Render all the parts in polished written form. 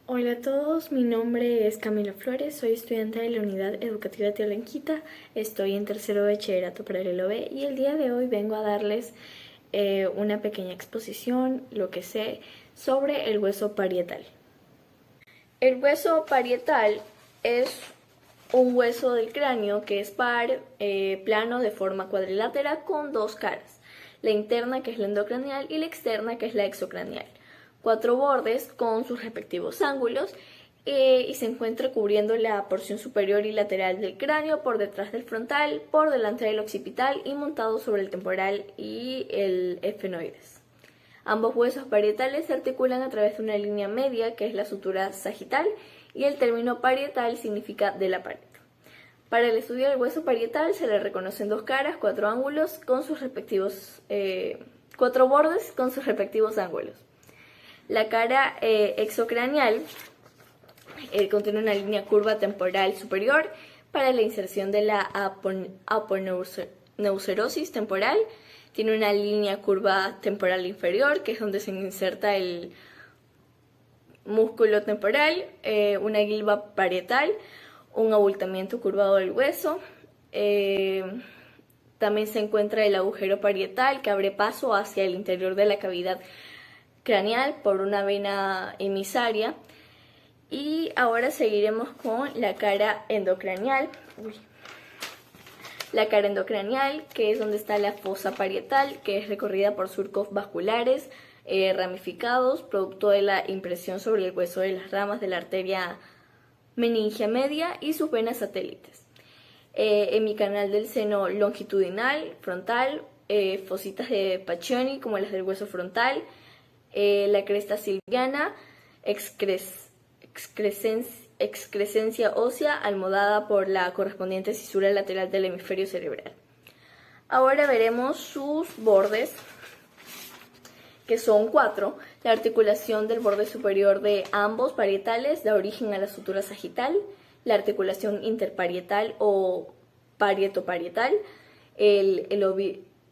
Hola a todos, mi nombre es Camila Flores, soy estudiante de la Unidad Educativa Tiolenquita, estoy en tercero de bachillerato paralelo B y el día de hoy vengo a darles una pequeña exposición, lo que sé, sobre el hueso parietal. El hueso parietal es un hueso del cráneo que es plano de forma cuadrilátera con dos caras, la interna que es la endocranial y la externa que es la exocranial. Cuatro bordes con sus respectivos ángulos y se encuentra cubriendo la porción superior y lateral del cráneo, por detrás del frontal, por delante del occipital y montado sobre el temporal y el efenoides. Ambos huesos parietales se articulan a través de una línea media que es la sutura sagital y el término parietal significa de la pared. Para el estudio del hueso parietal se le reconocen dos caras, cuatro ángulos con sus respectivos, cuatro bordes con sus respectivos ángulos. La cara exocranial contiene una línea curva temporal superior para la inserción de la aponeurosis temporal. Tiene una línea curva temporal inferior, que es donde se inserta el músculo temporal, una gilva parietal, un abultamiento curvado del hueso. También se encuentra el agujero parietal, que abre paso hacia el interior de la cavidad craneal por una vena emisaria. Y ahora seguiremos con la cara endocranial. La cara endocranial, que es donde está la fosa parietal, que es recorrida por surcos vasculares ramificados, producto de la impresión sobre el hueso de las ramas de la arteria meningia media y sus venas satélites. Hemicanal del seno longitudinal, frontal, fositas de Paccioni, como las del hueso frontal, la cresta silviana, excrescencia ósea almodada por la correspondiente cisura lateral del hemisferio cerebral. Ahora veremos sus bordes, que son cuatro. La articulación del borde superior de ambos parietales da origen a la sutura sagital, la articulación interparietal o parietoparietal,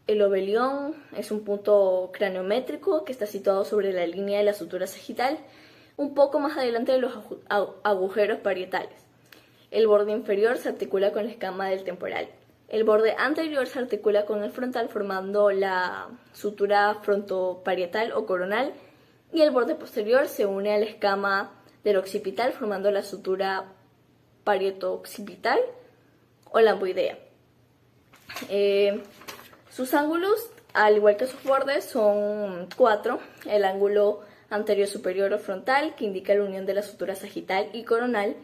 el obelión es un punto craniométrico que está situado sobre la línea de la sutura sagital, un poco más adelante de los agujeros parietales. El borde inferior se articula con la escama del temporal. El borde anterior se articula con el frontal formando la sutura frontoparietal o coronal y el borde posterior se une a la escama del occipital formando la sutura parietooccipital o lamboidea. Sus ángulos, al igual que sus bordes, son cuatro. El ángulo anterior superior o frontal, que indica la unión de la sutura sagital y coronal.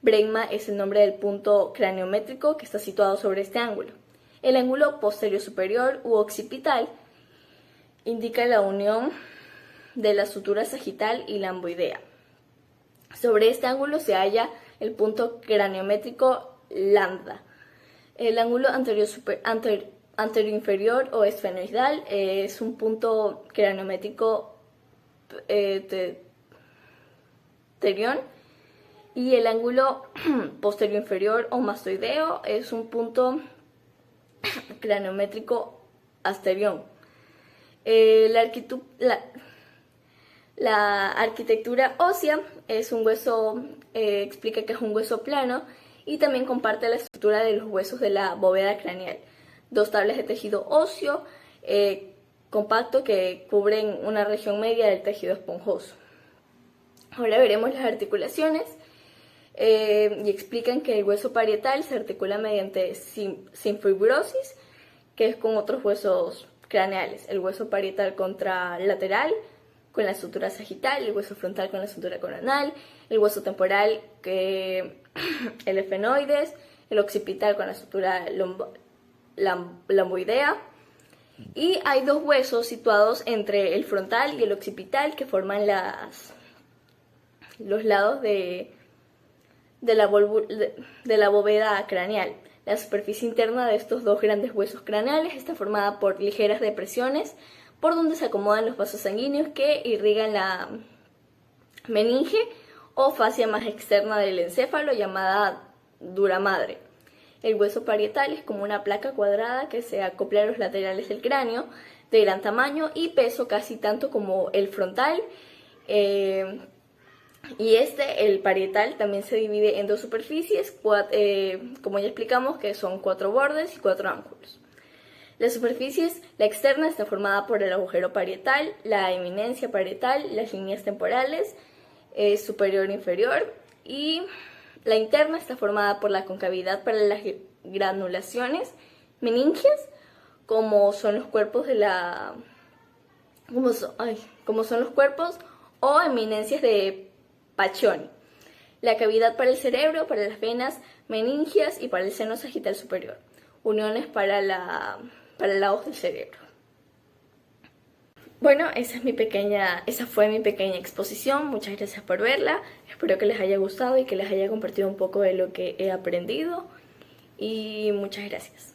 Bregma es el nombre del punto craniométrico que está situado sobre este ángulo. El ángulo posterior superior u occipital indica la unión de la sutura sagital y lamboidea. Sobre este ángulo se halla el punto craniométrico lambda. El ángulo anterior inferior o esfenoidal es un punto craniométrico terión, y el ángulo posterior inferior o mastoideo es un punto craniométrico asterión. La arquitectura ósea es un hueso, explica que es un hueso plano y también comparte la estructura de los huesos de la bóveda craneal. Dos tablas de tejido óseo compacto que cubren una región media del tejido esponjoso. Ahora veremos las articulaciones y explican que el hueso parietal se articula mediante simfibrosis, que es con otros huesos craneales. El hueso parietal contralateral con la sutura sagital, el hueso frontal con la sutura coronal, el hueso temporal, el efenoides, el occipital con la sutura lamboidea. Y hay dos huesos situados entre el frontal y el occipital que forman los lados de la bóveda craneal. La superficie interna de estos dos grandes huesos craneales está formada por ligeras depresiones por donde se acomodan los vasos sanguíneos que irrigan la meninge o fascia más externa del encéfalo, llamada dura madre. El hueso parietal es como una placa cuadrada que se acopla a los laterales del cráneo, de gran tamaño y peso casi tanto como el frontal, Y el parietal, también se divide en dos superficies, como ya explicamos, que son 4 bordes y 4 ángulos. Las superficies, la externa está formada por el agujero parietal, la eminencia parietal, las líneas temporales, superior e inferior, y la interna está formada por la concavidad para las granulaciones meningias, como son los cuerpos como son los cuerpos o eminencias de Pacchioni. La cavidad para el cerebro, para las venas meningias y para el seno sagital superior. Uniones para la hoz del cerebro. Bueno, esa fue mi pequeña exposición. Muchas gracias por verla. Espero que les haya gustado y que les haya compartido un poco de lo que he aprendido. Y muchas gracias.